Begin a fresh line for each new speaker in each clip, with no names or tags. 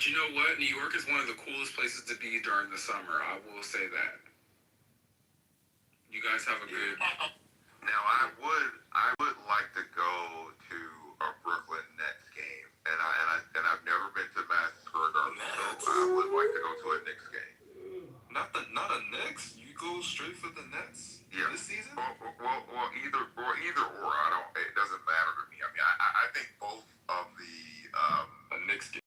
But you know what? New York is one of the coolest places to be during the summer. I will say that. You guys have a good.
Now I would like to go to a Brooklyn Nets game, and I've never been to Madison Square Garden, so I would like to go to a Knicks game.
Not a Knicks. You go straight for the Nets this season.
Well, either or. I don't. It doesn't matter to me. I mean, I think both of the
a Knicks game.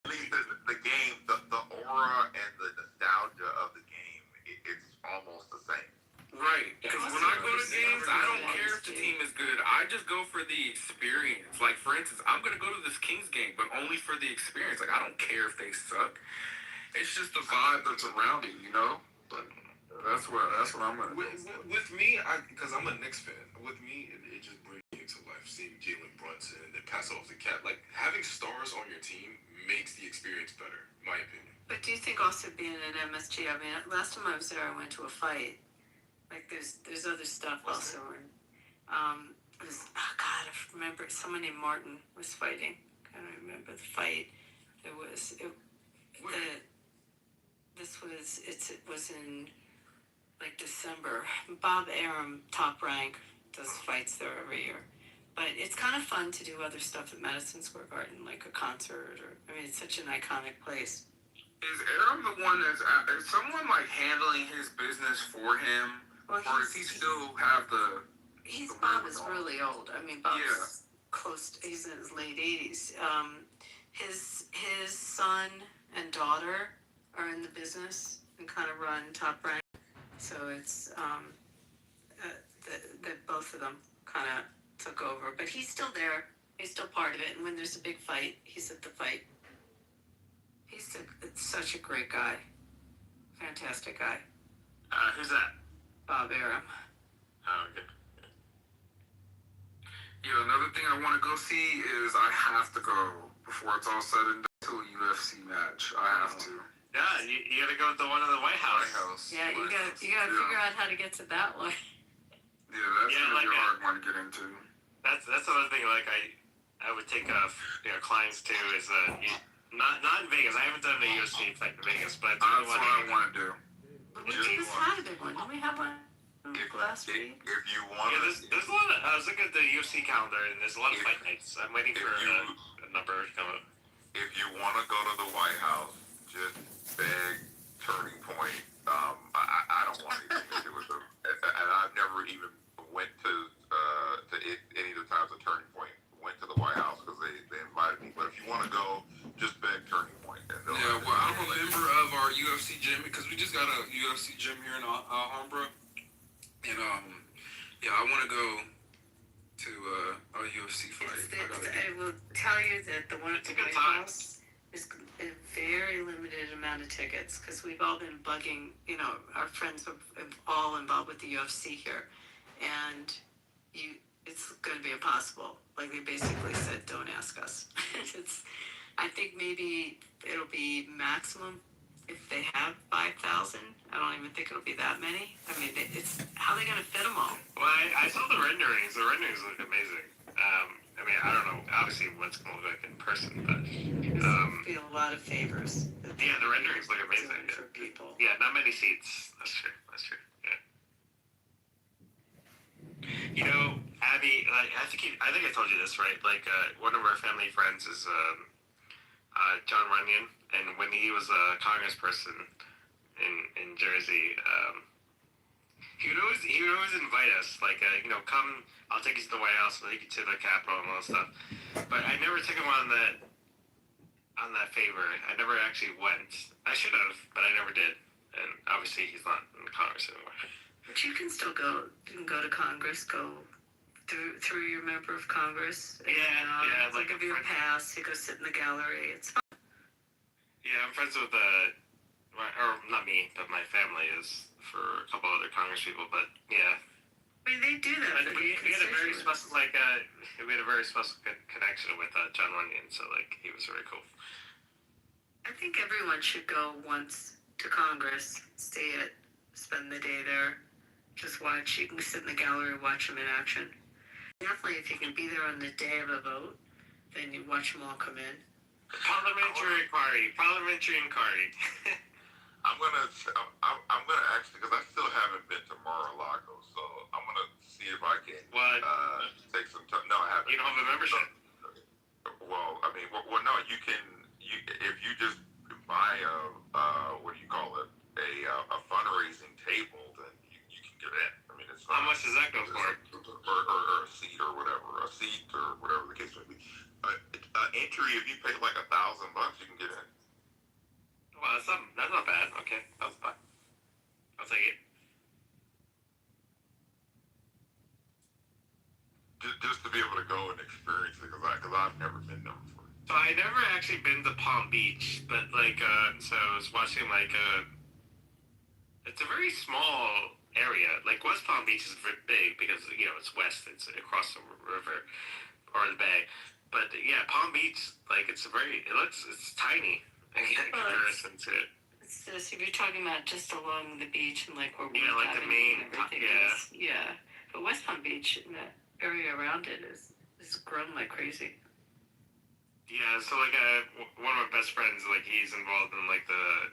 The game, the aura and the nostalgia of the game, it's almost the same.
Right, because when I go to games, I don't care if the team is good. I just go for the experience. Like, for instance, I'm going to go to this Kings game, but only for the experience. Like, I don't care if they suck. It's just the vibe that's around it, you know? But that's what I'm going to do.
With me, because I'm a Knicks fan, with me, it just brings me to life. Seeing Jalen Brunson and pass off the cap. Like, having stars on your team makes the experience better, in my opinion.
But do you think also being at MSG, I mean, last time I was there, I went to a fight. Like there's other stuff also, and it was God, I remember someone named Martin was fighting. I don't remember the fight. It was in like December. Bob Arum, Top Rank, does fights there every year. But it's kind of fun to do other stuff at Madison Square Garden, like a concert, or I mean, it's such an iconic place.
Is Aram the one is someone like handling his business for him?
Well,
or does he still have the...
Bob is really old. I mean, Bob's he's in his late 80s. His son and daughter are in the business and kind of run Top Rank. So it's, that both of them kind of took over. But he's still there. He's still part of it. And when there's a big fight, he's at the fight. He's such a great guy. Fantastic guy.
Who's that?
Bob Arum.
Oh, okay.
Yeah, another thing I want to go see is I have to go before it's all said and done to a UFC match. I have to.
Yeah, you got to go to the one in the White House.
Yeah, you got to figure out how to get to that one.
Yeah, that's gonna be a hard one to get into.
That's another thing. Like I would take clients to is not in Vegas. I haven't done a UFC fight in Vegas, but
that's what I want to do.
We just had a big one. Didn't we have one last week?
If you want
there's a lot of, I was looking at the UFC calendar, and there's a lot of fight nights. I'm waiting for a number to come up.
If you want to go to the White House, just beg Turning Point. I don't want anything to do with them. And I've never even went to any of the times at Turning Point. Went to the White House because they invited me. But if you want to go, just beg Turning Point.
Yeah, well, I'm a member of our UFC gym because we just got a UFC gym here in Alhambra, and I want to go to a UFC fight.
I will tell you that the one at the White House is a very limited amount of tickets because we've all been bugging. Our friends are all involved with the UFC here, and it's going to be impossible. Like they basically said, don't ask us. I think maybe it'll be maximum if they have 5,000. I don't even think it'll be that many. I mean, it's how are they going to fit them all?
Well, I saw the renderings. The renderings look amazing. I mean, I don't know. Obviously, what's going to look like in person, but
feel a lot of favors.
Yeah, the renderings look amazing.
For people.
Yeah, not many seats. That's true. Yeah. Abby, like I think I told you this, right? Like one of our family friends is John Runyon, and when he was a congressperson in Jersey, he would always invite us, like come, I'll take you to the White House, I'll take you to the Capitol and all that stuff. But I never took him on that favor. I never actually went. I should have, but I never did. And obviously, he's not in Congress anymore.
But you can still go. You can go to Congress. Go through your member of Congress.
Yeah.
They'll give you a pass. You go sit in the gallery. It's fun.
Yeah, I'm friends with or not me, but my family is for a couple other Congress people. But yeah.
I mean, they do that.
We had a very special we had a very special connection with John Runyon, so he was very cool.
I think everyone should go once to Congress, see it, spend the day there, just watch. You can sit in the gallery, watch them in action. Definitely, if you can be there on the day of a vote, then you watch them all come in.
Parliamentary inquiry.
I'm gonna actually, because I still haven't been to Mar-a-Lago, so I'm gonna see if I can
What?
take some time. No, I haven't.
You don't have a membership.
Well, I mean, well, no, you can. If you just buy what do you call it, a fundraising table, then you can get in. I mean, it's
How
not,
much does that go for?
or a seat or whatever, the case may be. Entry, if you pay like $1,000, you can get in.
Well, that's not bad. Okay, that's fine. I'll take it.
Just to be able to go and experience it, because I've never been there before.
So I never actually been to Palm Beach, but like, so I was watching like it's a very small area. Like West Palm Beach is very big because it's west, it's across the river or the bay. But yeah, Palm Beach, like it's tiny in comparison to it.
It's just, if you're talking about just along the beach and like where
Yeah,
Wood
like the
Avenue
main,
and everything is, yeah. But West Palm Beach and that area around it is grown like crazy.
Yeah, so like one of my best friends, like he's involved in like the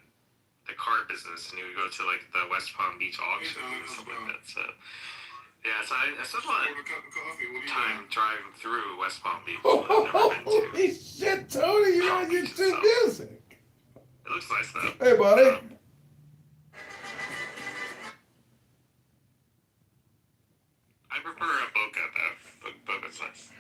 car business, and he would go to like the West Palm Beach auction and stuff like that. So yeah, so I spent a lot of time driving through West Palm Beach.
Holy shit, Tony, you're on YouTube Music.
It looks nice though.
Hey, buddy.
I prefer a Boca though. Boca's nice.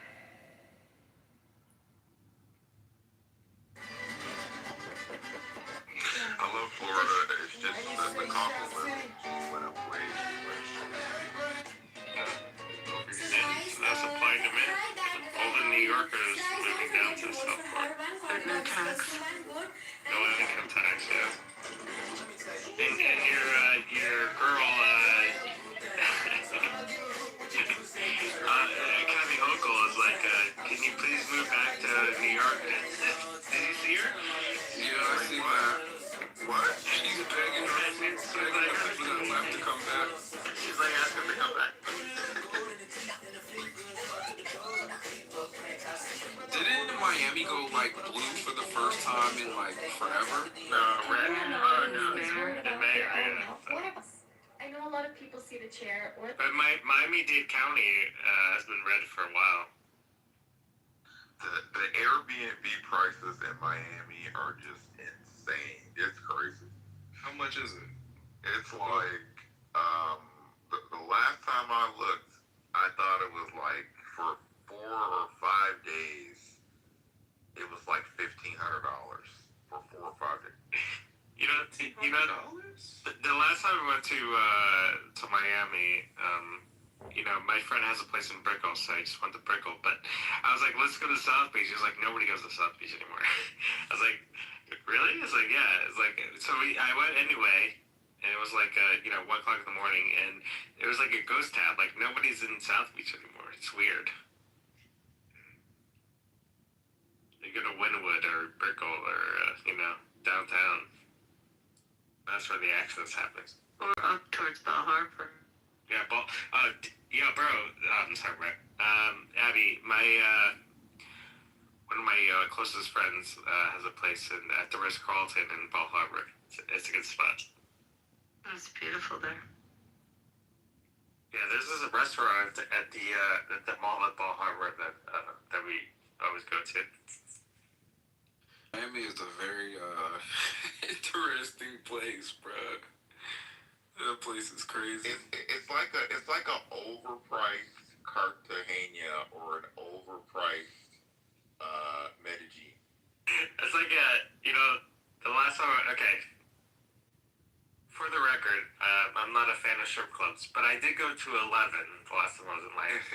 I love Florida. It's just the cost of living went up way too much.
That's supply and demand. All the New Yorkers moving down to the South Park.
No tax.
No income tax, yeah. And your girl, Kathy Hochul is like, can you please move back to New York? Did you see her?
Yeah, I see that.
What?
She's begging her people that left to come back.
She's like asking to come back.
Didn't Miami go like blue for the first time in like forever?
No, red. Oh no, it's red and mayor.
I know a lot of people see the chair or
But Miami-Dade County has been red for a while.
The Airbnb prices in Miami are just insane. It's crazy.
How much is it?
It's like the last time I looked, I thought it was like for 4 or 5 days, it was like $1,500 for 4 or 5 days.
The last time we went to Miami, my friend has a place in Brickell, so I just went to Brickell. But I was like, let's go to South Beach. He was like, nobody goes to South Beach anymore. I was like, really? It's like, yeah. It's like, so I went anyway, and it was like, 1 o'clock in the morning, and it was like a ghost town. Like nobody's in South Beach anymore. It's weird. You go to Wynwood or Brickell or downtown. That's where the accident's happening.
Or up towards Bell Harbor.
Yeah, bro. I'm sorry, Brett. Abby, one of my closest friends has a place at the Ritz-Carlton in Bal Harbour. It's a good spot.
It's beautiful there.
Yeah, there's this restaurant at the mall at Bal Harbour that we always go to.
Miami is a very interesting place, bro. That place is crazy.
It's like a overpriced Cartagena or an overpriced Medellin.
It's like the last time. Okay. For the record, I'm not a fan of strip clubs, but I did go to 11 the last time I was in Miami,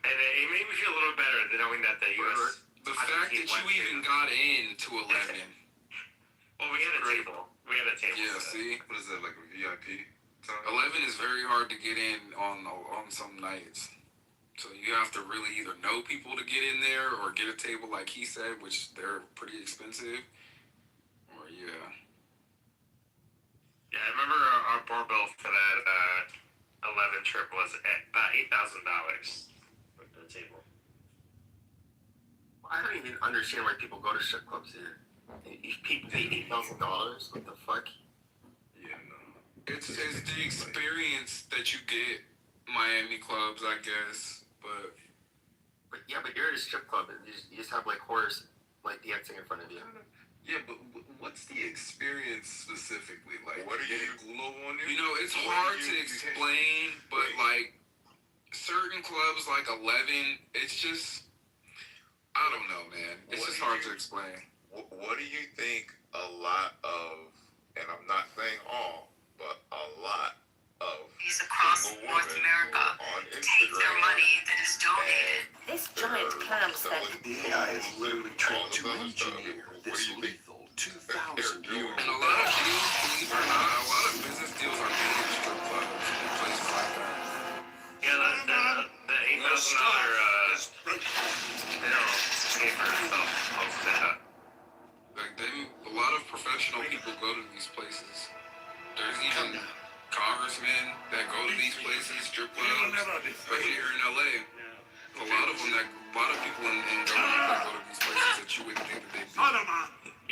and it made me feel a little better knowing that the U.S.
The fact that you even got into 11.
Well, we had a table.
Yeah, see?
What is that, like a VIP time?
11 is very hard to get in on some nights. So you have to really either know people to get in there or get a table like he said, which they're pretty expensive. Or yeah.
Yeah, I remember our board bill for that 11 trip was at about $8,000 for the table.
Wow.
I don't even understand why people go to strip clubs here. If people pay $8,000, what the fuck?
Yeah, no.
It's the experience that you get. Miami clubs, I guess, but
But you're at a strip club and you just have like whores like dancing in front of you.
Yeah, but what's the experience specifically? Like,
What are
getting
you-
glow on you?
you know, it's
What
hard
do
to
you-
explain. But like certain clubs, like 11, it's just I don't know, man. It's
What
just
do
hard
you-
to explain.
What do you think a lot of, and I'm not saying all, but a lot of
These across
single
North
women
America
who are on
take their
Instagram
money that is donated.
and
This giant
they're
clam spent
selling
The AI is literally trying
all
to
this other stuff.
engineer
What
this
do you think
lethal
they're
2,000
doing?
euro.
And a lot of deals, believe it or not, a lot of business deals are made in strip clubs and places like that.
Yeah, the $8,000 bill pay for itself. I'll say that.
Like a lot of professional people go to these places. There's even congressmen that go to these places, strip clubs, especially here in LA. A lot of them a lot of people in government that go to these places that you wouldn't think that they'd be.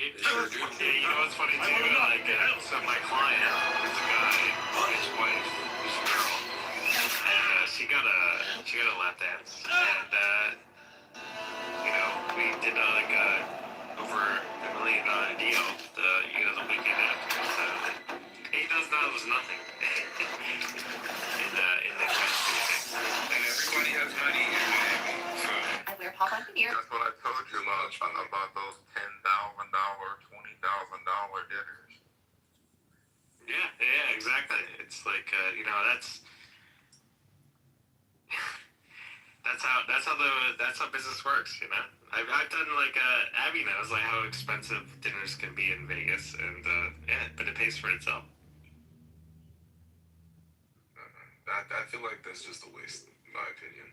They sure do.
Yeah, you know what's funny too? Like, so my client is a guy, his wife is a girl, and she got a lap dance, and you know, we did over $1 million deal the weekend after. So $8,000 was nothing in the grand scheme of things.
And everybody has money in Miami, so
I wear pop on here.
That's what I told you about those $10,000, $20,000 dinners.
Yeah, exactly. It's like that's how business works, you know. I've done Abby knows like how expensive dinners can be in Vegas, and but it pays for itself.
I feel like that's just a waste, in my opinion.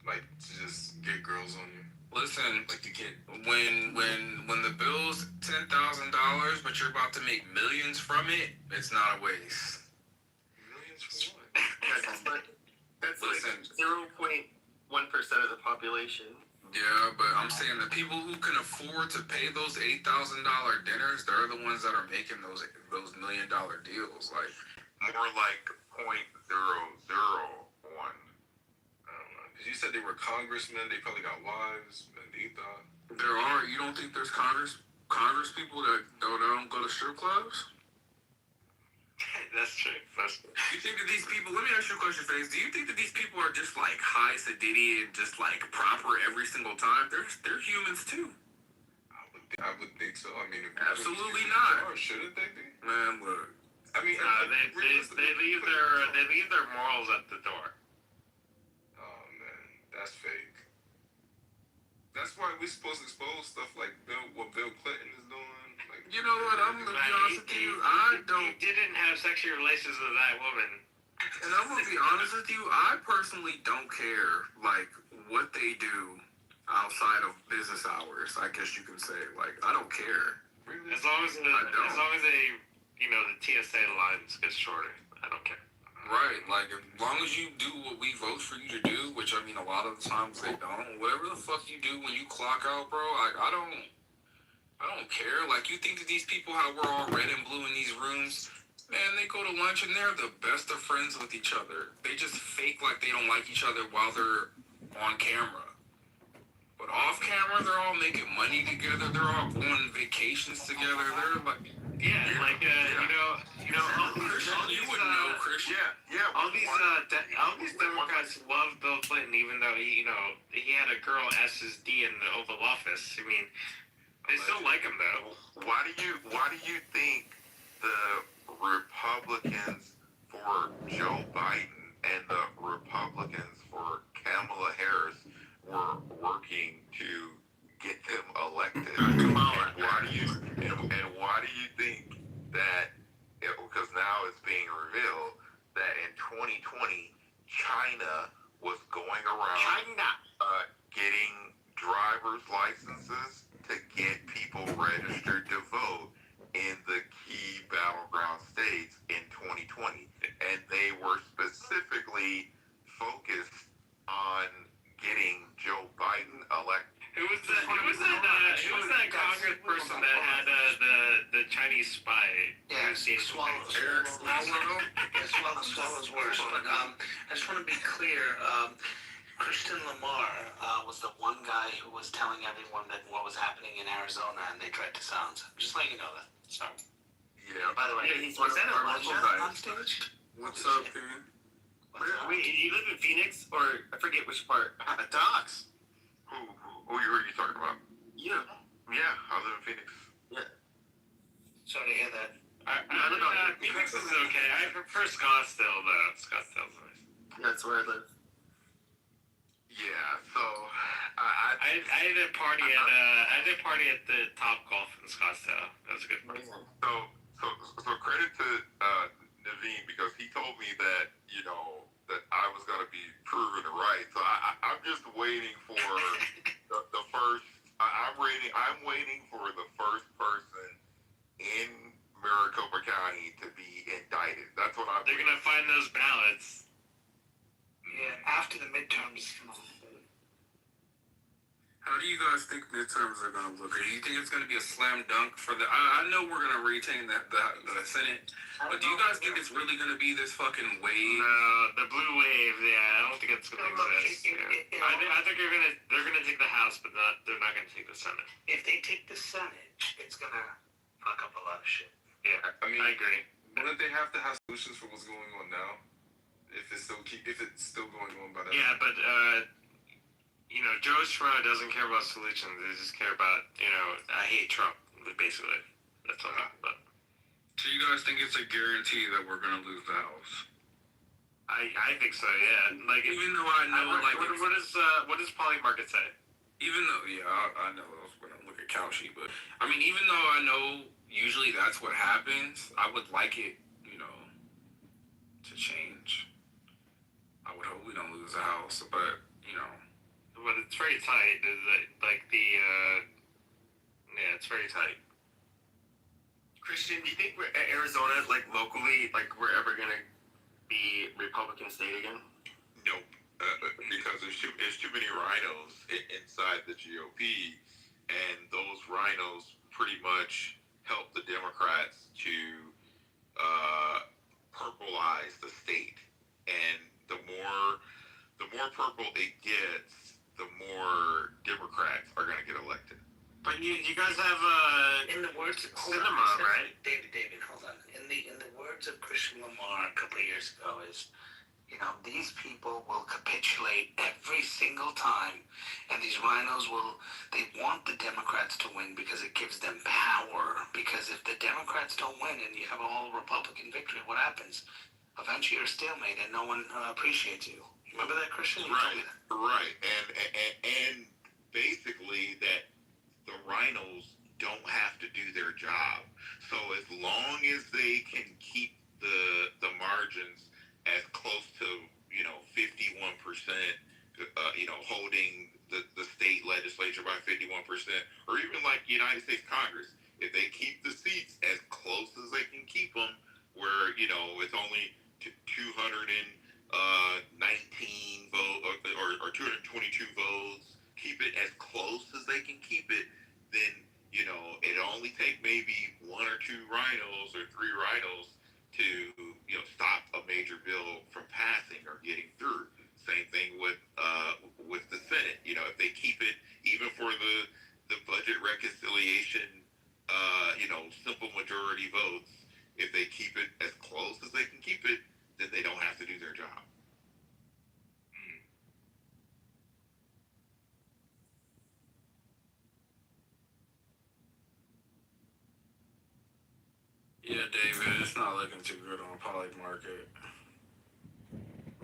Like, to just get girls on you.
listen,
Like, to get
when the bill's $10,000, but you're about to make millions from it, it's not a waste.
millions for what?
That's
Listen.
like 0.1% of the population.
Yeah, but I'm saying the people who can afford to pay those $8,000 dinners, they're the ones that are making those $1 million deals. Like,
More like 0.001.
I don't know. Because you said they were congressmen. They probably got wives. And they thought.
there are. You don't think there's Congress people that don't go to strip clubs?
That's true.
You think that these people? Let me ask you a question, Face. Do you think that these people are just like high sedity and just like proper every single time? They're humans too.
I would think so. I mean, if
Absolutely
if
not.
Are, shouldn't they be?
Man, look.
I mean,
They leave their morals at the door.
Oh man, that's fake. That's why we're supposed to expose stuff like what Bill Clinton is doing. Like,
You know what? I'm gonna be honest with you. I don't.
He didn't have sexual relations with that woman.
And I'm gonna be honest with you. I personally don't care like what they do outside of business hours. I guess you can say. Like, I don't care.
Really?
As long as
I don't.
they, the TSA lines get shorter, I don't care.
Right, like as long as you do what we vote for you to do, which I mean a lot of the times they don't. Whatever the fuck you do when you clock out, bro, like I don't care. Like you think that these people how we're all red and blue in these rooms, man, they go to lunch and they're the best of friends with each other. They just fake like they don't like each other while they're on camera. But off camera, they're all making money together. They're all going on vacations together. They're like, Christian, you would know, Christian.
All these Democrats love Bill Clinton, even though he had a girl as his D in the Oval Office. I mean, they still like him though.
Why do you think the Republicans for Joe Biden and the Republicans for Kamala Harris were working to get them elected? And why do you think that? Because now it's being revealed that in 2020, China was going around getting driver's licenses to get people registered to vote in the key battleground states in 2020. And they were specifically focused on getting Joe Biden elected.
that Congress person that had the Chinese spy.
Yeah, Swallows. Swallows worse. But I just want to be clear. Christian Lamar was the one guy who was telling everyone that what was happening in Arizona, and they tried to silence him. Just letting you know that. So.
Yeah.
By the way,
Yeah, he's
was that
Elijah
Elijah on stage?
What's up, dude?
Wait, you live in Phoenix, or I forget which part? Docks.
Who are you talking about?
Yeah.
Yeah, I live in Phoenix.
Sorry to hear that.
Phoenix is okay. I prefer Scottsdale, though. Scottsdale's nice. That's where I live.
Yeah, so
I had a party at the Top Golf in Scottsdale. That was a good party.
so credit to Naveen, because he told me that that I was gonna be proven right. So I'm just waiting for the first. I'm waiting for the first person in Maricopa County to be indicted. That's what I'm.
They're gonna find those ballots.
Yeah, after the midterms.
How do you guys think midterms are going to look? Or do you think it's going to be a slam dunk for the? I know we're going to retain the Senate, but do you guys think it's really going to be this fucking wave?
The blue wave. Yeah, I don't think it's going to exist. Yeah. I think they're gonna take the House, but they're not going to take the Senate.
If they take the Senate, it's gonna fuck up a lot of shit.
Yeah,
I mean,
I agree.
wouldn't they have to have solutions for what's going on now? If it's still going on by that.
Yeah, but Joe Schmo doesn't care about solutions. They just care about I hate Trump, basically. That's all. But
So you guys think it's a guarantee that we're going to lose the House?
I think so. Yeah. Like
Even though I know,
what does Polly Market say?
even though, I know I was going to look at Cow Sheet, but I mean, even though I know usually that's what happens, I would like it, to change. I would hope we don't lose the House, but
But it's very tight. It's very tight. Christian, do you think Arizona, locally, we're ever gonna be Republican state again?
Nope. Because there's too many rhinos inside the GOP, and those rhinos pretty much help the Democrats to purpleize the state. And the more purple it gets, the more Democrats are going to get elected.
But you guys have
In the words of
cinema, right?
David, hold on. In the words of Christian Lamar a couple of years ago is, these people will capitulate every single time, and these rhinos they want the Democrats to win because it gives them power. Because if the Democrats don't win and you have a all Republican victory, what happens? Eventually you're a stalemate and no one appreciates you. Remember that, Christian? You told me that.
Right. And basically that the rhinos don't have to do their job. So as long as they can keep the margins as close to 51%, holding the state legislature by 51%, or even like United States Congress, if they keep the seats as close as they can keep them, where it's only 219 votes or 222 votes, keep it as close as they can keep it, then it'll only take maybe one or two rhinos or three rhinos to stop a major bill from passing or getting through. Same thing with the Senate. If they keep it, even for the budget reconciliation, simple majority votes, if they keep it as close as they can keep it, then they don't have to do their job.
yeah, David, it's not looking too good on Poly Market.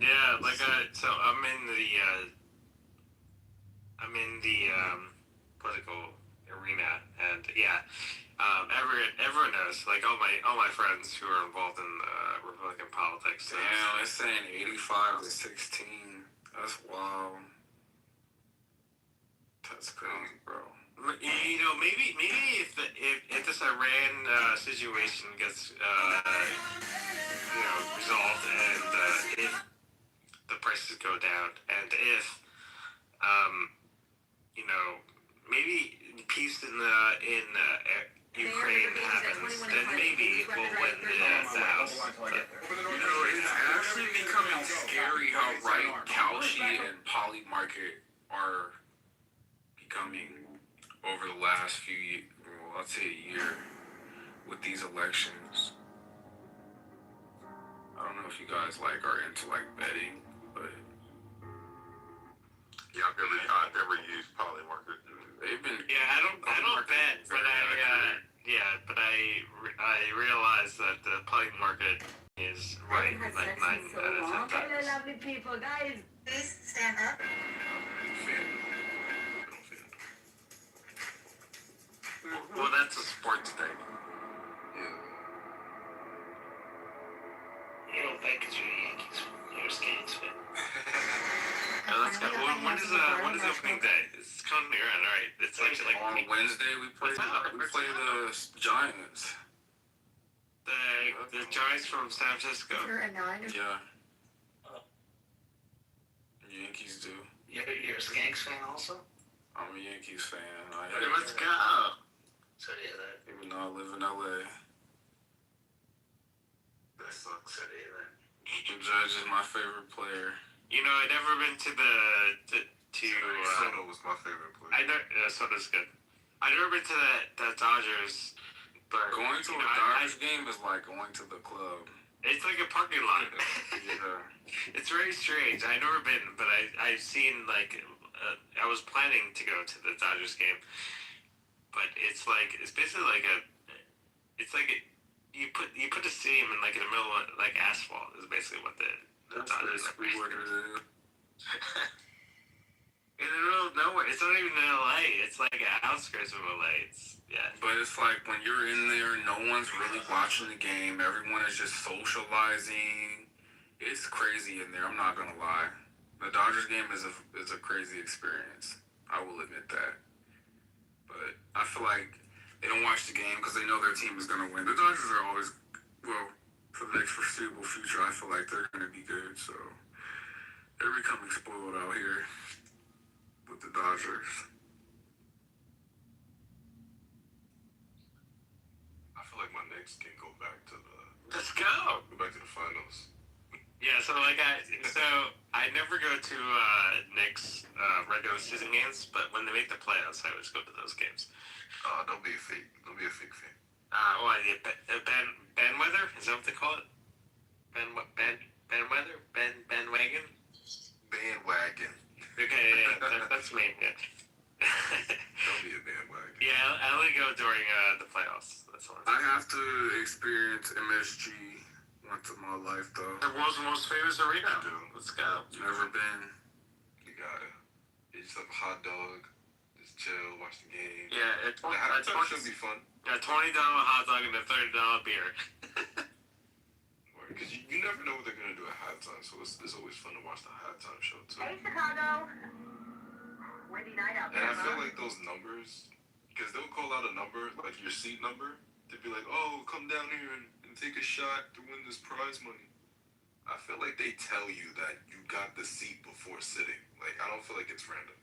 Yeah, so I'm in the political arena, and everyone knows, all my friends who are involved in Republican politics.
Damn, it's saying 85 to 16. That's wild. That's crazy, bro.
Maybe if this Iran situation gets resolved, and if the prices go down, and if maybe peace in Ukraine happens, then maybe we'll win the house. But,
It's actually becoming scary how right Kalshi and Poly Market are becoming over the last few years. Well, I'd say a year with these elections. I don't know if you guys are into betting, but
Yeah, I've never used Polymarket.
they've been.
yeah, I don't bet, but I realize that the plug market is right like 9 out of 10 times.
lovely people, guys.
Please stand up.
Well, that's a sports thing.
You don't bet because you're a Yankees fan. You're a Skanks fan.
Let's go. When is opening day? It's coming around, right? It's like
On Wednesday we play the Giants.
the Giants from San Francisco.
You're a 9.
Yeah. Yankees do.
You're a Skanks fan also?
I'm a Yankees fan.
Okay, let's go.
So do you that.
Even though I live in LA.
That sucks. So do you that.
The Judge is my favorite player.
You know, I've never been to
Soto was my favorite player.
Soto's good. I've never been to the Dodgers, but
Going to a Dodgers game is like going to the club.
it's like a parking lot.
Yeah.
It's very strange. I've never been, but I've seen I was planning to go to the Dodgers game, but it's basically you put the stadium in the middle of asphalt is basically what the
That's
Dodgers
basically what it is.
in the middle of nowhere. It's not even in LA. It's like outskirts of LA.
But it's like when you're in there, no one's really watching the game. Everyone is just socializing. It's crazy in there. I'm not gonna lie. The Dodgers game is a crazy experience. I will admit that. But I feel like they don't watch the game because they know their team is gonna win. The Dodgers are always, well, for the next foreseeable future, I feel like they're gonna be good. So they're becoming spoiled out here with the Dodgers.
I feel like my Knicks can go back to
Let's go.
the finals.
Yeah, so I never go to Knicks regular season games, but when they make the playoffs, I always go to those games.
Don't be a fake. Don't be a fake fan.
Ben Weather? Is that what they call it? Ben Weather? Bandwagon?
Bandwagon.
Okay, yeah, that's me. Yeah.
Don't be a bandwagon.
Yeah, I only go during the playoffs. That's all.
I have to experience MSG once in my life, though.
The world's most famous arena.
I do.
Let's go.
Never been.
You gotta. You just have a hot dog. Just chill, watch the game.
Yeah,
The halftime should be fun.
$20 hot dog and a $30 beer.
Because you never know what they're gonna do at halftime, so it's always fun to watch the halftime show too.
Hey, Chicago. Windy night out
And
there,
I feel
huh?
like those numbers, because they'll call out a number, like your seat number, to be like, oh, come down here and take a shot to win this prize money. I feel like they tell you that you got the seat before sitting. Like, I don't feel like it's random.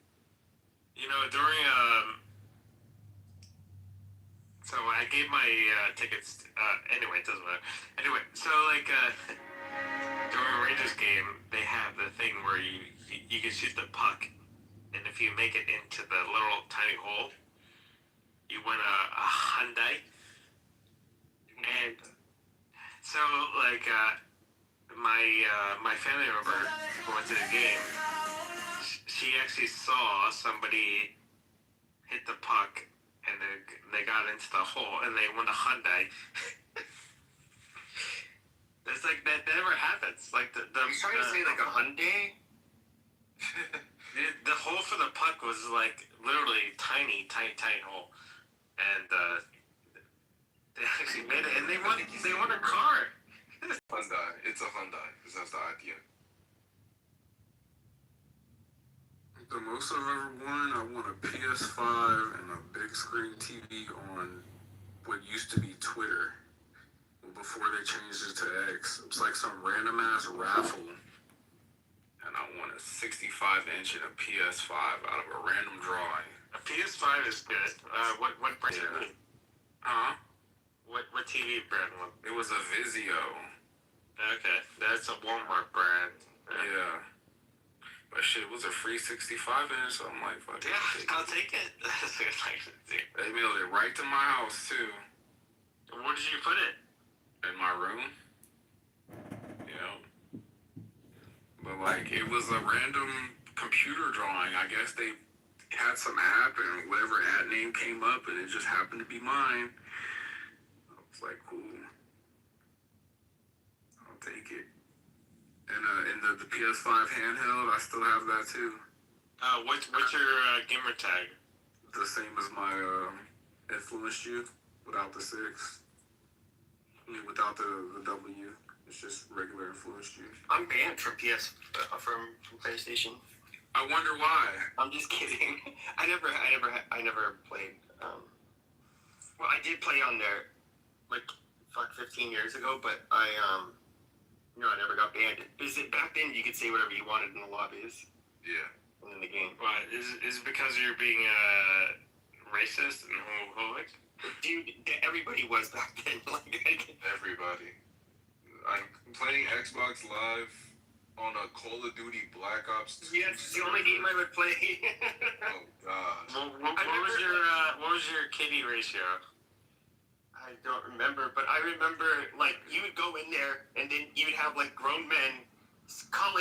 You know, during so I gave my tickets. Anyway, it doesn't matter. Anyway, so during a Rangers game, they have the thing where you can shoot the puck, and if you make it into the little tiny hole, you win a Hyundai. And so my family member who went to the game, she actually saw somebody hit the puck and they got into the hole and they won a Hyundai. It's that never happens.
You trying to say a Hyundai?
The hole for the puck was literally tiny hole, and they actually made it, and they won a car.
Hyundai. It's a Hyundai, because that's the idea.
The most I've ever won, I won a PS5 and a big screen TV on what used to be Twitter. Before they changed it to X. It was like some random ass raffle. And I won a 65-inch and a PS5 out of a random drawing.
A PS5 is good. What brand?
Yeah. Huh?
What TV brand was?
It was a Vizio.
Okay, that's a Walmart brand.
Yeah. But shit, it was a free 65 inch, so I'm like, fuck it.
Yeah, I'll take it.
They mailed it right to my house, too.
Where did you put it?
In my room. Yeah. But, like, it was a random computer drawing. I guess they had some app and whatever ad name came up, and it just happened to be mine. I was like, cool. I'll take it. And the PS5 handheld, I still have that too.
What's your gamer tag?
The same as my influenced you, without the 6. Without the W. It's just regular influenced you.
I'm banned from from PlayStation.
I wonder why.
I'm just kidding. I never played. Well, I did play on there, like 15 years ago, but I never got banned. Is it back then you could say whatever you wanted in the lobbies?
Yeah.
And in the game.
Why? Is it because you're being racist and homophobic?
Dude, everybody was back then.
Everybody. I'm playing Xbox Live on a Call of Duty Black Ops 2.
Yeah, it's the only game I would play.
Oh god.
What was your KD ratio?
I don't remember, but I remember, like, you would go in there, and then you would have, like, grown men call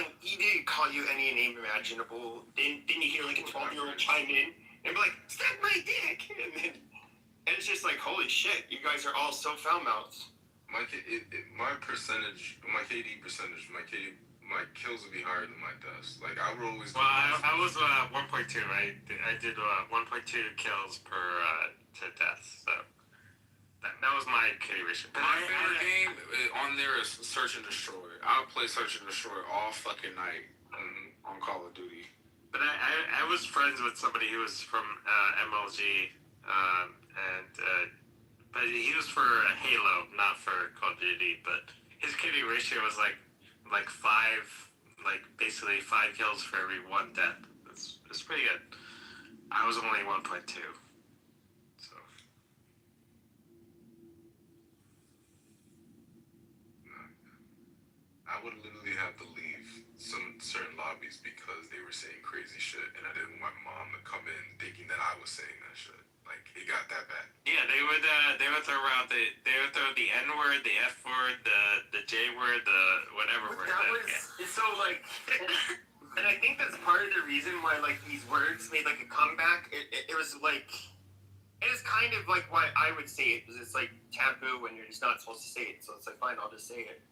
you any name imaginable. Then you hear, like, a 12-year-old chime in, and be like, "Suck my dick!" And it's just like, holy shit, you guys are all so foul-mouthed.
My KD percentage, my kills would be higher than my deaths. Like, I would always...
Well, I was 1.2. I did 1.2 kills per to death, so... That was my KD ratio.
My favorite game on there is Search and Destroy. I'll play Search and Destroy all fucking night on Call of Duty.
But I was friends with somebody who was from MLG, but he was for Halo, not for Call of Duty. But his KD ratio was like 5, basically 5 kills for every 1 death. It's pretty good. I was only 1.2.
I would literally have to leave some certain lobbies because they were saying crazy shit, and I didn't want mom to come in thinking that I was saying that shit. Like, it got that bad.
Yeah, they would throw around the N word, the F word, the J word, the whatever word.
It's so like, and I think that's part of the reason why like these words made like a comeback. It was like, it is kind of like why I would say it, because it's like taboo when you're just not supposed to say it. So it's like, fine, I'll just say it.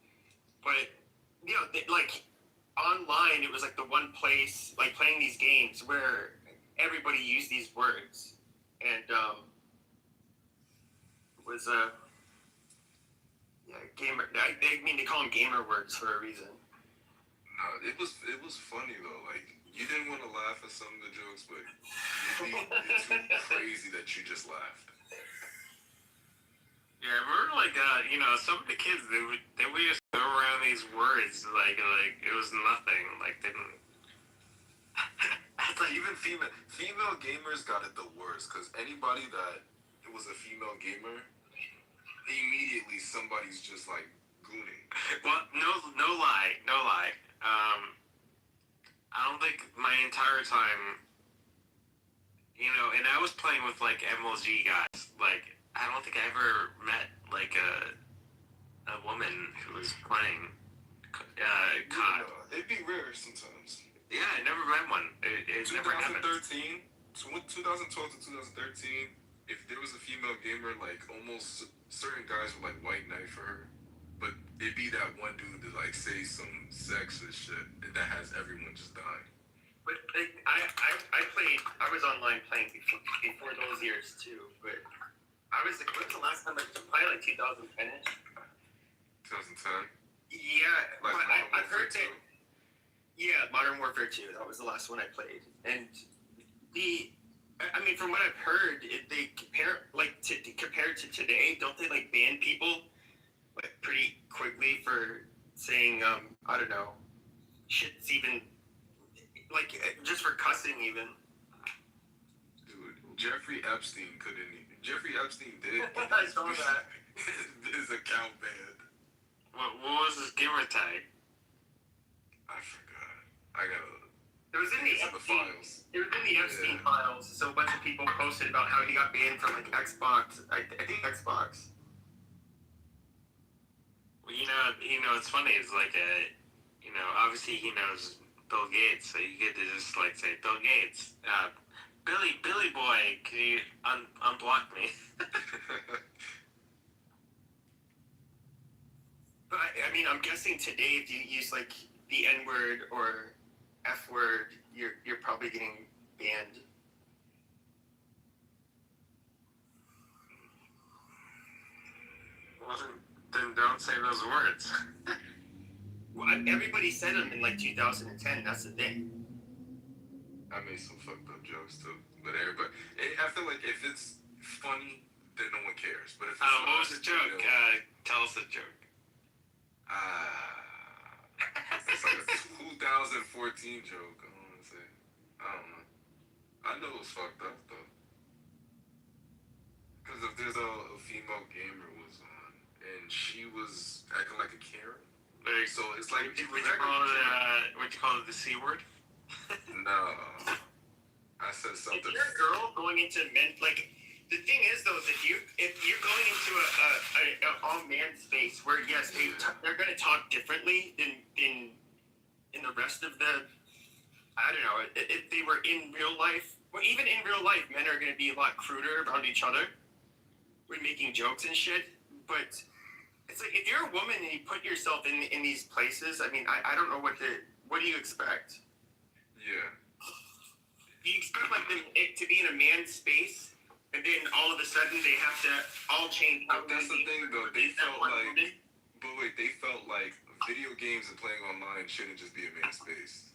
But like online, it was like the one place, like playing these games where everybody used these words, and was gamer. I mean, they call them gamer words for a reason.
No, it was funny though. Like, you didn't want to laugh at some of the jokes, but you're too crazy that you just laughed.
Yeah, remember some of the kids they would just throw around these words like it was nothing. Like they didn't.
Like, even female gamers got it the worst, because anybody that it was a female gamer, immediately somebody's just like gooning.
Well, no lie. I don't think my entire time, and I was playing with like MLG guys. Like, I don't think I ever met like a woman who was playing COD.
It'd be rare sometimes.
Yeah, I never met one. It never happened.
2013, 2012 to 2013, if there was a female gamer, like, almost certain guys would like white knight for her, but it'd be that one dude that like say some sexist shit that has everyone just dying.
But like, I was online playing before those years too, but I was like, when's the last time I played? Like 2010-ish?
2010?
Yeah,
like
I've heard that. Yeah, Modern Warfare 2. That was the last one I played. And from what I've heard, they compared to today, don't they like ban people like pretty quickly for saying I don't know, shit's even like just for cussing even.
Dude, Jeffrey Epstein Jeffrey Epstein did.
I saw that.
His account banned.
What was his gamer tag?
I forgot. I gotta.
It was in the
It's in the
Epstein.
files.
It was in the Epstein
Yeah.
files. So a bunch of people posted about how he got banned from like Xbox. I think Xbox.
Well, it's funny. It's like obviously he knows Bill Gates, so you get to just like say, Bill Gates, Billy boy, can you unblock me?
But I mean, I'm guessing today if you use like the N word or F word, you're probably getting banned.
Well, then don't say those words.
Well, everybody said them in like 2010. That's the thing.
I made some fucked up jokes too, but everybody. I feel like if it's funny, then no one cares. But if it's
What was the joke? Tell us the joke.
It's like a 2014 joke. I don't want to say. I don't know. I know it was fucked up though. Because if there's a female gamer was on and she was acting like a Karen, so it's like
Would you call it the C word?
no. I said
If
something.
you're a girl going into men, like the thing is though, is if you're going into a all man space where yes, they're going to talk differently than in the rest of the. I don't know. If they were in real life, well, even in real life, men are going to be a lot cruder around each other. We're making jokes and shit, but it's like if you're a woman and you put yourself in these places. I mean, I don't know what do you expect?
Yeah.
You expect like it to be in a man's space, and then all of a sudden they have to all change.
But that's the thing though. They felt like, but wait, they felt like video games and playing online shouldn't just be a man's space.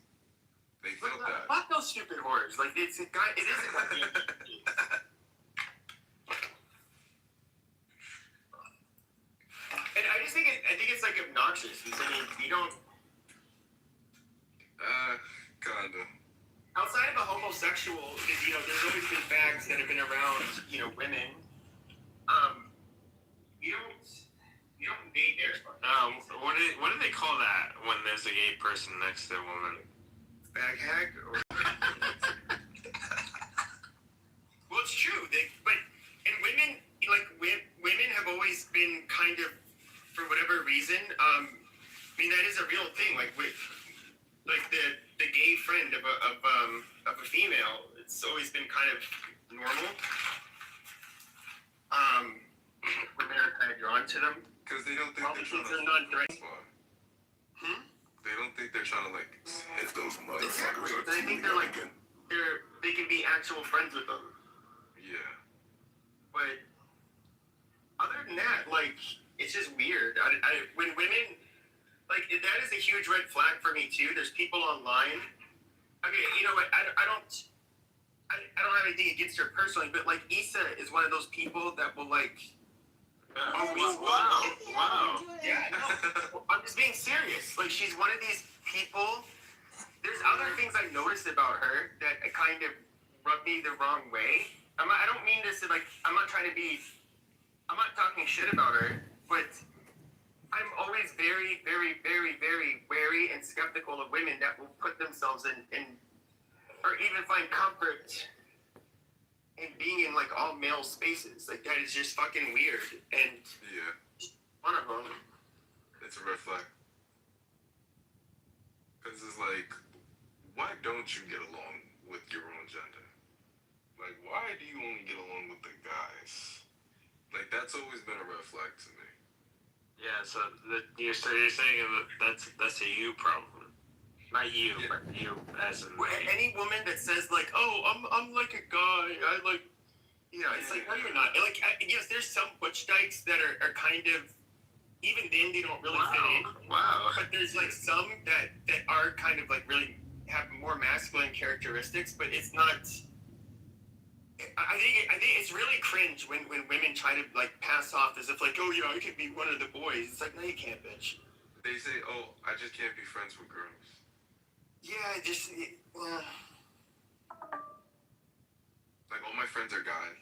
They felt that.
Fuck those stupid whores. Like it's a guy. It isn't like and I just think it's like obnoxious. Because, I mean, you don't.
Kinda.
Outside of a homosexual, there's always been fags that have been around, women. You don't date their spot.
What do they call that when there's a gay person next to a woman?
Fag hag? Well, it's true. And women, women have always been kind of, for whatever reason, I mean, that is a real thing. Like, the gay friend of a female, it's always been kind of normal. When they're kind of drawn to them.
Because they don't think they're trying to They don't think they're trying to like hit those motherfuckers.
They think they can be actual friends with them.
Yeah.
But other than that, it's just weird. When women, that is a huge red flag for me too. There's people online. Okay, you know what? I don't have anything against her personally, but Issa is one of those people that will
Wow.
Yeah, no. I'm just being serious. She's one of these people. There's other things I noticed about her that kind of rub me the wrong way. I don't mean this to I'm not talking shit about her, but I'm always very, very, very, very wary and skeptical of women that will put themselves in or even find comfort in being in all male spaces. That is just fucking weird. And
yeah,
one of them.
It's a red flag. Because it's why don't you get along with your own gender? Why do you only get along with the guys? That's always been a red flag to me.
Yeah, so you're saying that's a you problem, not you, but you as in
Any woman that says I'm like a guy, it's no, you're not. Yes, there's some butch dykes that are kind of, even then they don't really fit in.
Wow.
But there's some that are kind of really have more masculine characteristics, but it's not. I think it's really cringe when women try to pass off as if I could be one of the boys. It's no, you can't, bitch.
They say, I just can't be friends with girls.
Yeah, just.
Like all my friends are guys.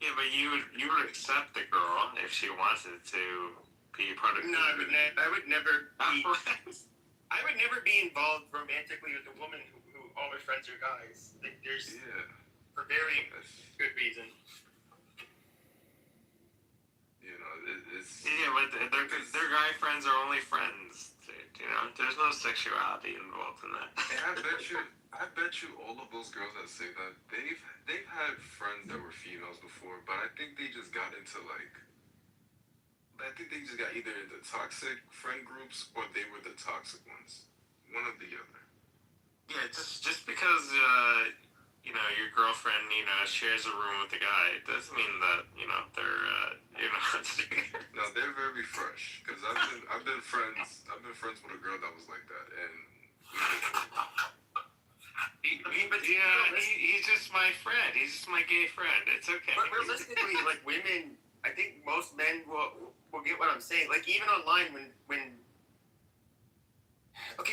Yeah, but you would accept the girl if she wanted to be part of.
No, I would never be. I would never be involved romantically with a woman who all her friends are guys. Like, there's for very good reason.
You know, it's
Yeah, but their guy friends are only friends. Dude, you know, there's no sexuality involved in that.
And I bet you all of those girls that say that they've had friends that were females before, but I think they just got into I think they just got either into toxic friend groups or they were the toxic ones. One or the other.
Yeah, just because you know your girlfriend shares a room with a guy doesn't mean that they're
No, they're very fresh because I've been friends with a girl that was like that, and
he's just my friend. He's just my gay friend. It's okay.
But realistically, like women, I think most men will get what I'm saying. Like even online when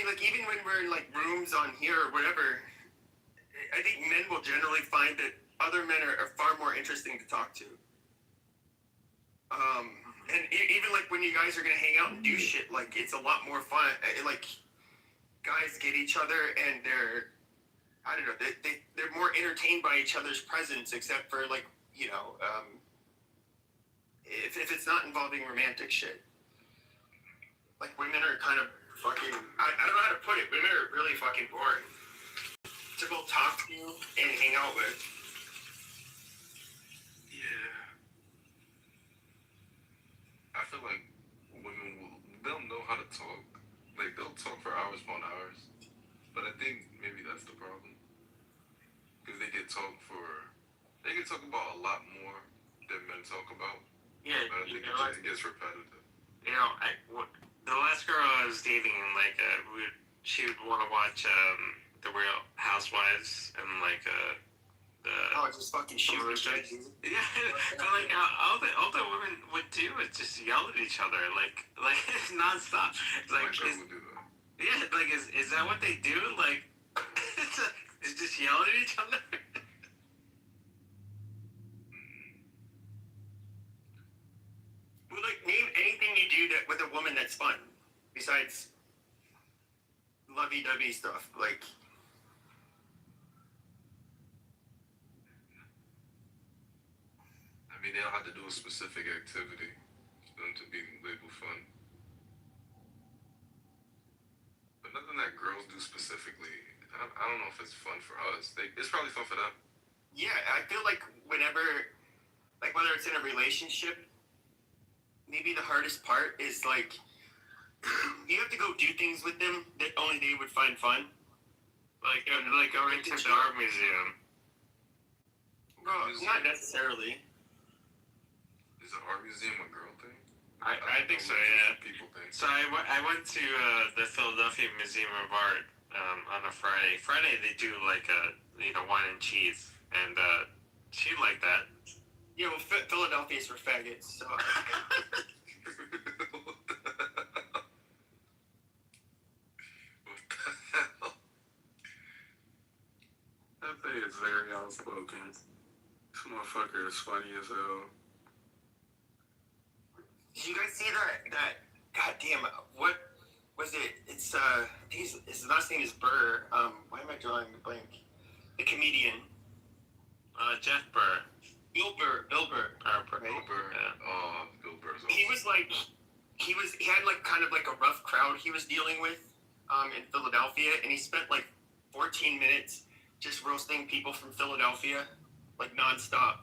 like even when we're in like rooms on here or whatever, I think men will generally find that other men are far more interesting to talk to. And even like when you guys are gonna hang out and do shit, like it's a lot more fun. Like guys get each other and I don't know, they're more entertained by each other's presence, except for like if it's not involving romantic shit. Like women are kind of fucking. I don't know how to put it. Women are really fucking boring to both talk to and hang out with.
yeah, I feel like they'll know how to talk. Like they'll talk for hours upon hours, but I think maybe that's the problem because they can talk about a lot more than men talk about.
Yeah,
But I think it gets repetitive.
The last girl I was dating, like, she would want to watch The Real Housewives and like
Just fucking shoot.
Yeah, but like all the women would do is just yell at each other, like it's nonstop. It's like,
would do that.
yeah, like is that what they do? Like, it's just yell at each other.
Well, like name anything you do with a woman that's fun, besides lovey-dovey stuff. Like.
I mean, they don't have to do a specific activity for them to be labeled fun. But nothing that girls do specifically, I don't know if it's fun for us. It's probably fun for them.
Yeah, I feel like whenever, like whether it's in a relationship, maybe the hardest part is like you have to go do things with them that only they would find fun.
Like going to the art museum.
Well, not necessarily.
Is an art museum a girl thing?
I think so, yeah.
People think.
So I went to the Philadelphia Museum of Art on a Friday. Friday they do like wine and cheese, and she liked that.
Yeah, well, Philadelphia's for faggots, so.
That thing is very outspoken. This motherfucker is funny as hell.
Did you guys see that? Goddamn, what was it? It's his last name is Burr. Why am I drawing the blank? The comedian.
Jeff Burr.
Bill Burr.
Bill Burr.
Yeah.
Oh, Bill Burr's awesome.
He had like kind of like a rough crowd he was dealing with in Philadelphia, and he spent like 14 minutes just roasting people from Philadelphia, like nonstop.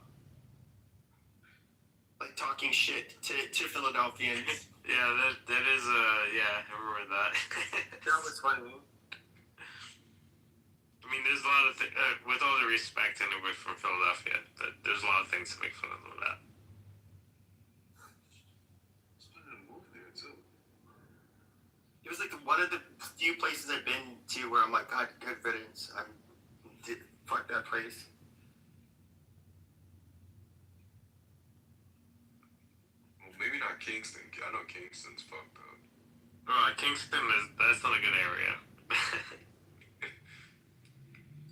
Like talking shit to Philadelphians.
Yeah, that is I remember that.
That was funny.
I mean, there's a lot of with all the respect anyway from Philadelphia, there's a lot of things to make fun of that.
It was like one of the few places I've been to where I'm like, God, good riddance. Fuck that place.
Well, maybe not Kingston. I know Kingston's fucked up.
Kingston that's not a good area.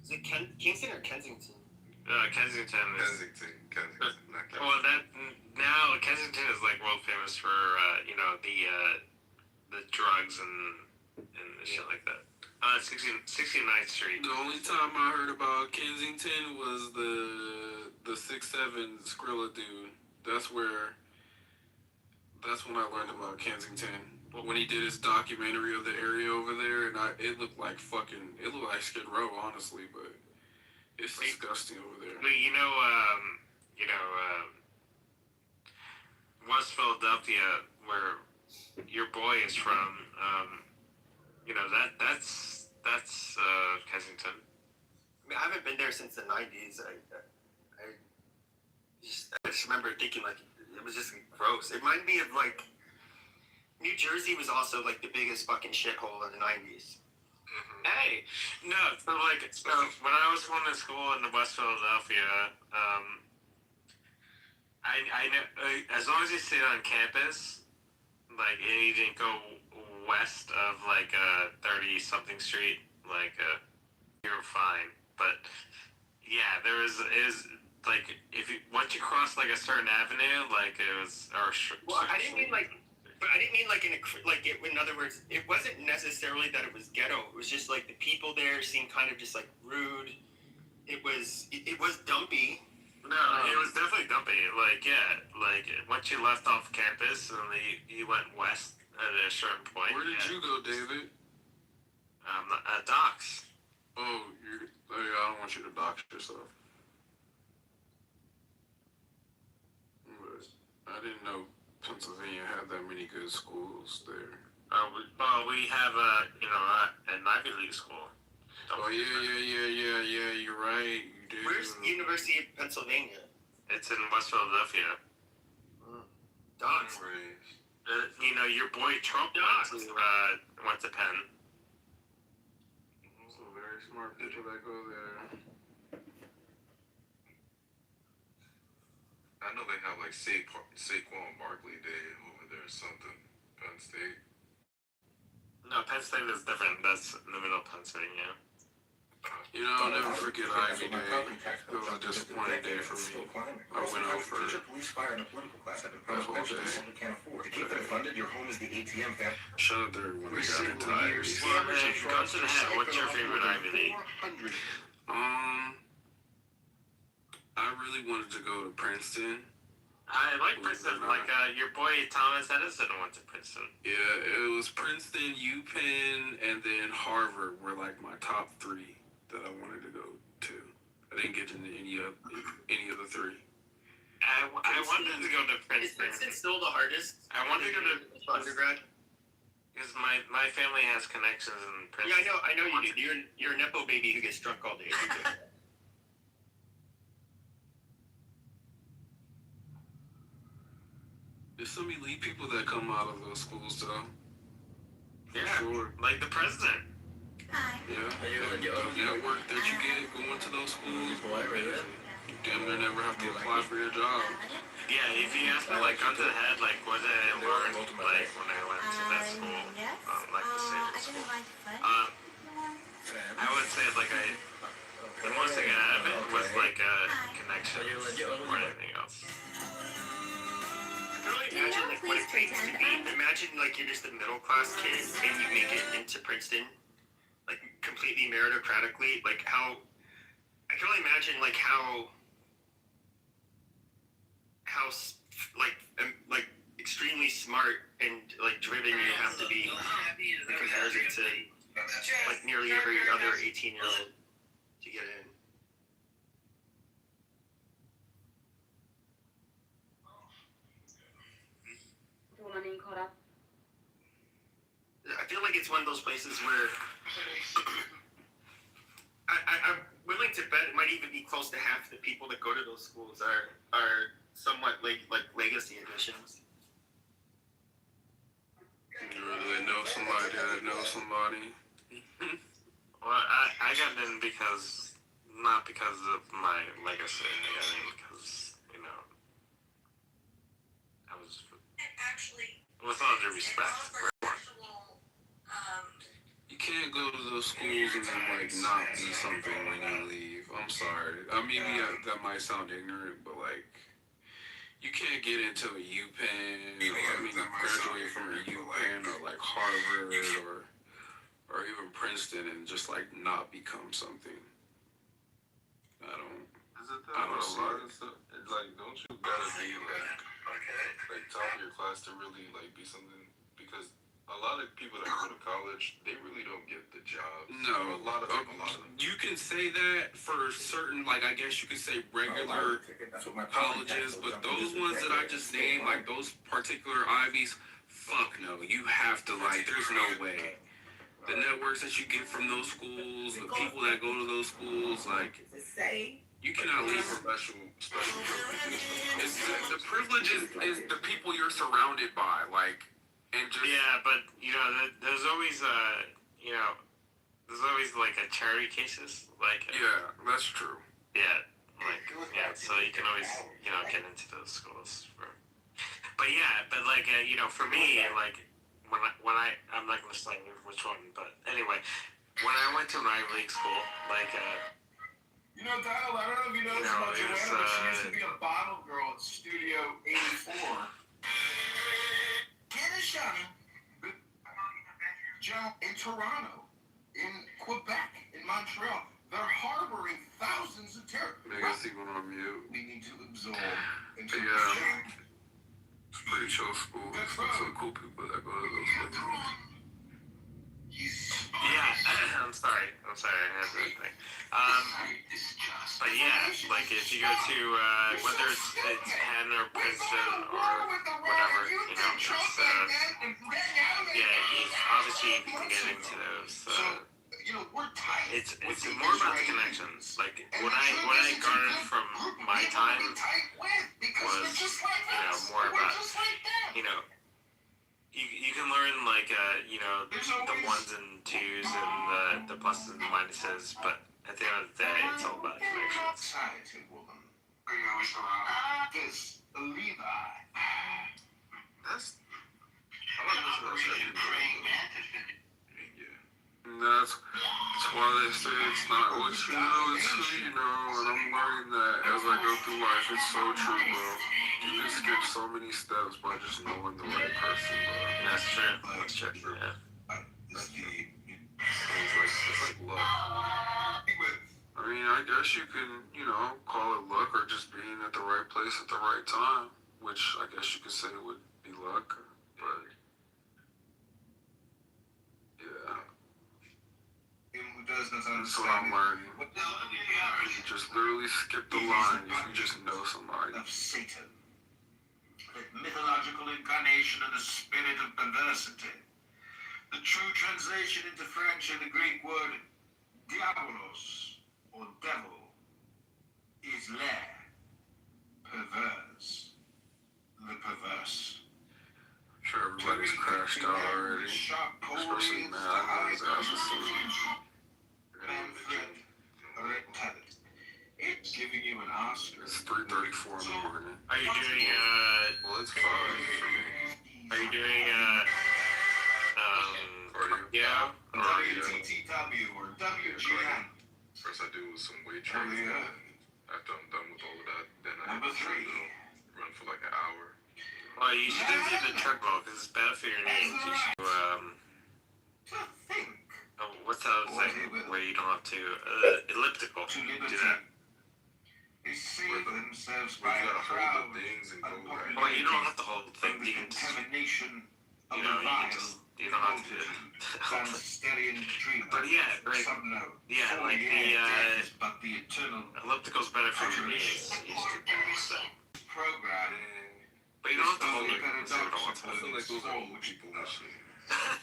Is it Kingston or Kensington?
Kensington is.
Kensington, not Kensington.
Well, now Kensington is like world famous for the drugs and shit like that. 69th Street.
The only time I heard about Kensington was the 6'7" Skrilla dude. That's when I learned about Kensington. When he did his documentary of the area over there, and it looked like Skid Row, honestly, but it's disgusting over there.
But West Philadelphia, where your boy is from, that's Kensington.
I mean, I haven't been there since the 90s. I just remember thinking, like, it was just gross. It reminded me of, like, New Jersey was also, like, the biggest fucking shithole in the 90s.
Mm-hmm. Hey, no, so when I was going to school in West Philadelphia, I know, as long as you stayed on campus, like, and you didn't go west of, like, 30-something street, like, you were fine. But, yeah, it was, like, once you crossed, like, a certain avenue, like, it was,
Well, I didn't mean, like, in other words, it wasn't necessarily that it was ghetto. It was just, like, the people there seemed kind of just, like, rude. It was dumpy.
No, it was definitely dumpy. Like, yeah, like, once you left off campus and you went west at a certain point.
Where did you go, David?
Docks.
Oh, I don't want you to dox yourself. But I didn't know Pennsylvania had that many good schools there.
We have an Ivy League school.
Yeah, you're right. You do.
Where's University of Pennsylvania?
It's in West Philadelphia.
Docks.
Your boy Trump went to Penn.
So very smart people that go there.
I know they have like Saquon Barkley Day over there or something. Penn State.
No, Penn State is different. That's in the middle of Pennsylvania.
I'll never forget Ivy Day. It was a disappointing day for me. I went out for that whole day. Shout out to everyone that got into Ivy.
Well, go to the head. What's your favorite Ivy League?
I really wanted to go to Princeton.
I like Princeton. Like, your boy Thomas Edison went to Princeton.
Yeah, it was Princeton, UPenn, and then Harvard were like my top three that I wanted to go to. I didn't get into any of the three.
I wanted to go to Princeton.
Is Princeton still the hardest?
I wanted to go to
undergrad.
Because my family has connections in Princeton.
Yeah, I know you do. You're a nepo baby who gets drunk all day.
There's some elite people that come out of those schools, though.
Yeah,
sure.
Like the president.
Hi.
Yeah, the network that you get going to those schools, you damn near never have to apply for your job.
Yeah, if you ask me, like, gun to the head, like, what did I learn, like, when I went to that school, like the same school, I would say, like, the most thing I out of it was, like, connection more than anything else.
I can really imagine, like, what it takes to be, imagine, like, you're just a middle-class kid and you make it into Princeton, like, completely meritocratically, like, I can only imagine, like, how extremely smart and, like, driven you have to be in comparison to, like, nearly every other 18-year-old to get in. I feel like it's one of those places where I'm willing to bet it might even be close to half the people that go to those schools are somewhat like legacy admissions.
They know somebody that knows somebody.
Well, I got in not because of my legacy, I got in because, I was, with all due respect,
can't go to those schools and then like not be something when you leave. I'm sorry. Maybe that might sound ignorant, but like you can't get into a UPenn graduate from a UPenn or like Harvard or even Princeton and just like not become something. I don't.
Is it that? I don't see it. Stuff, it's like, don't you gotta be like top of your class to really like be something? Because a lot of people that go to college, they really don't get the jobs.
No,
a lot of them.
You can say that for certain, like I guess you could say regular colleges, but those ones that I just named, like those particular Ivies, fuck no. You have to like. There's no way. The networks that you get from those schools, the people that go to those schools, like you cannot leave
Special privileges.
It's the privilege is the people you're surrounded by, like, and just
but you know, there's always there's always like a charity cases, like
that's true.
So you can always get into those schools but like for me, like when I'm not gonna say which one, but anyway, when I went to an Ivy League school, like
Donald, I don't know if you know this about Joanna, but she used to be a bottle girl at Studio 84. Get a shot in Toronto, in Quebec, in Montreal. They're harboring thousands of terrorists.
I guess he went on mute.
We need to absorb into
It's pretty chill school. Some cool people that go to those places.
I'm sorry, I had that thing. But like if you go to whether it's Penn or Princeton or whatever, obviously you can get into those. It's more about the connections. Like what I garnered from my time was more about you can learn like the ones and twos and the pluses and minuses, but at the end of the day, it's all about connections.
This Levi.
That's. I like listening to that shit.
That's why they say it's not what you know, it's who you know, and I'm learning that as I go through life. It's so true, bro. You can skip so many steps by just knowing the right person, bro.
That's true. Yeah.
It's like luck. I mean, I guess you can, call it luck or just being at the right place at the right time, which I guess you could say would be luck, but that's what I'm learning. You just literally skip the line if you just know somebody.
Of Satan, the mythological incarnation of the spirit of perversity. The true translation into French of the Greek word diabolos, or devil, is lair, perverse, the perverse.
I'm sure everybody's crashed out already, especially Matt. I know his ass is asleep.
It's giving you an Oscar.
It's 3:34 in the morning.
Are you doing
Well, it's 5 for me.
Are you doing
WTTW or WGN?
First I do some weight training. After I'm done with all of that, then I
Number 3.
Run for like an hour.
Well, you should do the treadmill because it's bad for your knees. You should what's the other thing where you don't have to elliptical?
To
Do
liberty.
that.
They save themselves
We
by a
gotta
crowd
hold the things and go right.
Well, you don't have to hold the thing.
from
You
the
can just,
contamination of
you
the
don't have
vile
to.
Stellian dream.
But like
but the eternal
elliptical's better for your knees. So.
program.
But you don't have to hold it.
I feel like those are old people and shit.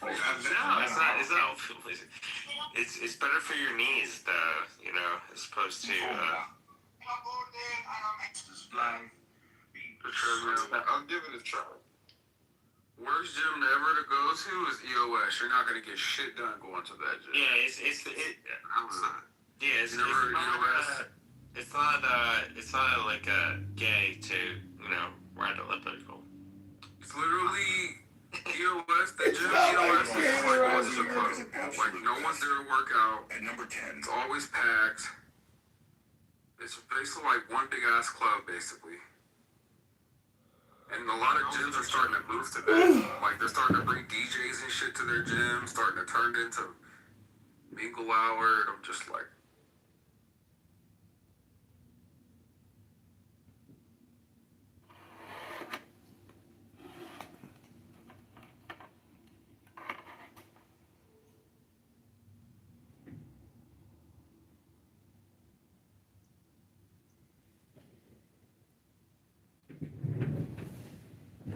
No, it's not. It's not. It's better for your knees, though. As opposed to.
The treadmill.
I'll give it a try.
Worst gym ever to go to is EOS. You're not gonna get shit done going to that gym.
Yeah, it's not like gay to ride elliptical.
It's literally EOS. The gym EOS is like going to the club. Like no
one's there to work out.
At number 10.
It's always packed. It's basically like one big ass club, basically. And a lot of gyms are starting to move to that. Like they're starting to bring DJs and shit to their gym, starting to turn it into mingle hour. I'm just like,